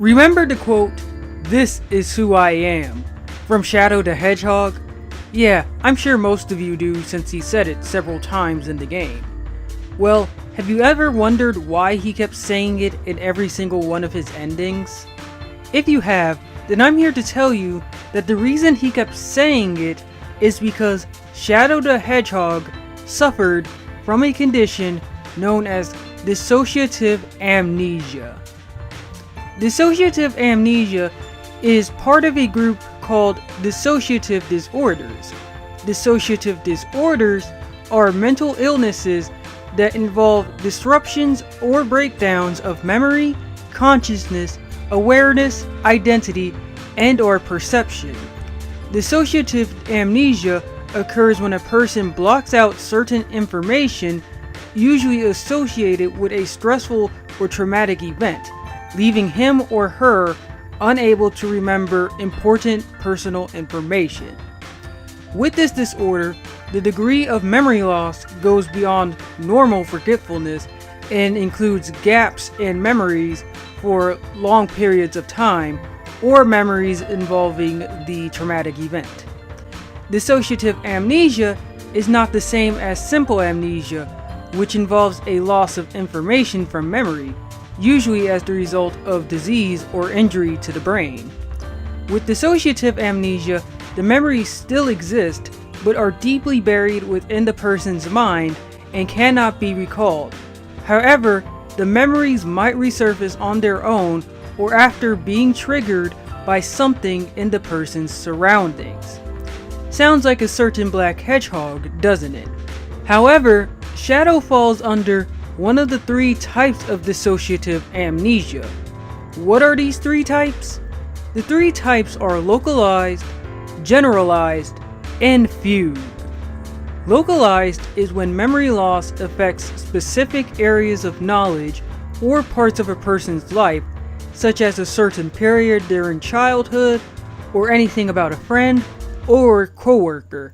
Remember the quote, "This is who I am," from Shadow the Hedgehog? Yeah, I'm sure most of you do since he said it several times in the game. Well, have you ever wondered why he kept saying it in every single one of his endings? If you have, then I'm here to tell you that the reason he kept saying it is because Shadow the Hedgehog suffered from a condition known as dissociative amnesia. Dissociative amnesia is part of a group called dissociative disorders. Dissociative disorders are mental illnesses that involve disruptions or breakdowns of memory, consciousness, awareness, identity, and/or perception. Dissociative amnesia occurs when a person blocks out certain information, usually associated with a stressful or traumatic event, leaving him or her unable to remember important personal information. With this disorder, the degree of memory loss goes beyond normal forgetfulness and includes gaps in memories for long periods of time or memories involving the traumatic event. Dissociative amnesia is not the same as simple amnesia, which involves a loss of information from memory, usually as the result of disease or injury to the brain. With dissociative amnesia, the memories still exist, but are deeply buried within the person's mind and cannot be recalled. However, the memories might resurface on their own or after being triggered by something in the person's surroundings. Sounds like a certain black hedgehog, doesn't it? However, Shadow falls under one of the three types of dissociative amnesia. What are these three types? The three types are localized, generalized, and fugue. Localized is when memory loss affects specific areas of knowledge or parts of a person's life, such as a certain period during childhood, or anything about a friend or coworker.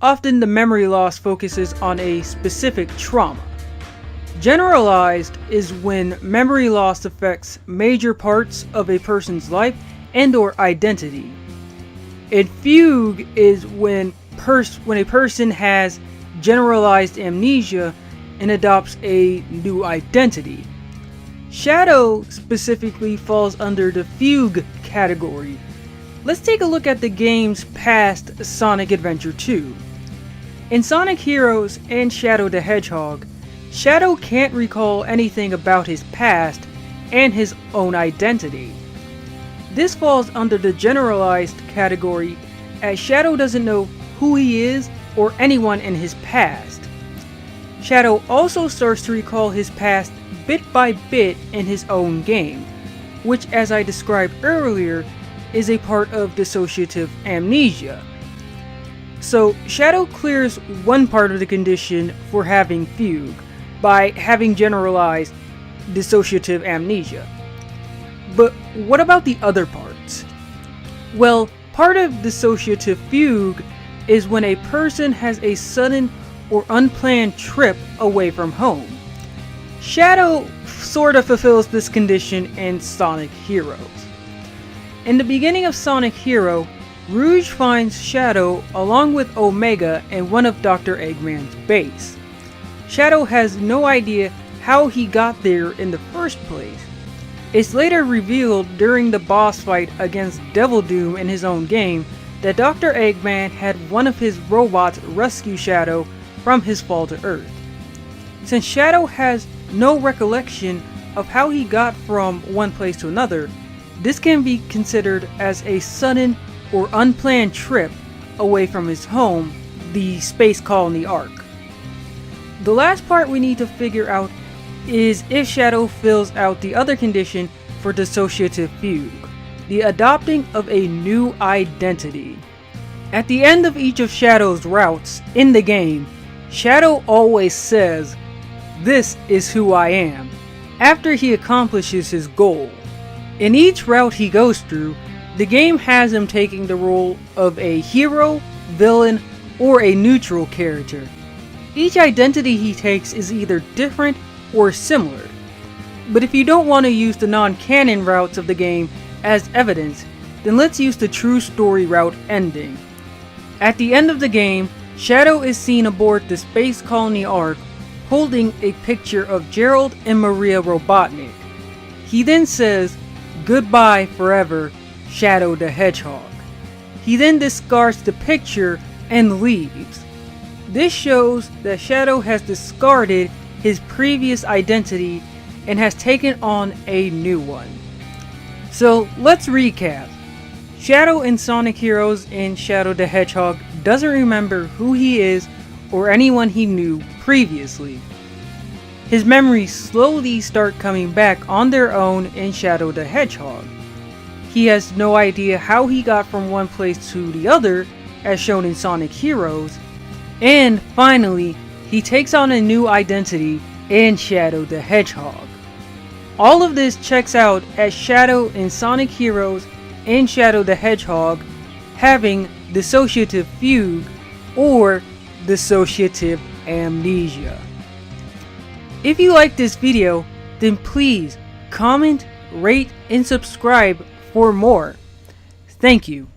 Often the memory loss focuses on a specific trauma. Generalized is when memory loss affects major parts of a person's life and/or identity. And fugue is when a person has generalized amnesia and adopts a new identity. Shadow specifically falls under the fugue category. Let's take a look at the game's past Sonic Adventure 2. In Sonic Heroes and Shadow the Hedgehog, Shadow can't recall anything about his past and his own identity. This falls under the generalized category, as Shadow doesn't know who he is or anyone in his past. Shadow also starts to recall his past bit by bit in his own game, which, as I described earlier, is a part of dissociative amnesia. So Shadow clears one part of the condition for having fugue by having generalized dissociative amnesia. But what about the other parts? Well, part of dissociative fugue is when a person has a sudden or unplanned trip away from home. Shadow sort of fulfills this condition in Sonic Heroes. In the beginning of Sonic Hero, Rouge finds Shadow along with Omega in one of Dr. Eggman's base. Shadow has no idea how he got there in the first place. It's later revealed during the boss fight against Devil Doom in his own game that Dr. Eggman had one of his robots rescue Shadow from his fall to Earth. Since Shadow has no recollection of how he got from one place to another, this can be considered as a sudden or unplanned trip away from his home, the Space Colony Ark. The last part we need to figure out is if Shadow fills out the other condition for dissociative fugue, the adopting of a new identity. At the end of each of Shadow's routes in the game, Shadow always says, "This is who I am," after he accomplishes his goal. In each route he goes through, the game has him taking the role of a hero, villain, or a neutral character. Each identity he takes is either different or similar. But if you don't want to use the non-canon routes of the game as evidence, then let's use the true story route ending. At the end of the game, Shadow is seen aboard the Space Colony Ark holding a picture of Gerald and Maria Robotnik. He then says, "Goodbye forever, Shadow the Hedgehog." He then discards the picture and leaves. This shows that Shadow has discarded his previous identity and has taken on a new one. So let's recap. Shadow in Sonic Heroes and Shadow the Hedgehog doesn't remember who he is or anyone he knew previously. His memories slowly start coming back on their own in Shadow the Hedgehog. He has no idea how he got from one place to the other, as shown in Sonic Heroes, and finally, he takes on a new identity in Shadow the Hedgehog. All of this checks out as Shadow in Sonic Heroes and Shadow the Hedgehog having dissociative fugue or dissociative amnesia. If you like this video, then please comment, rate, and subscribe for more. Thank you.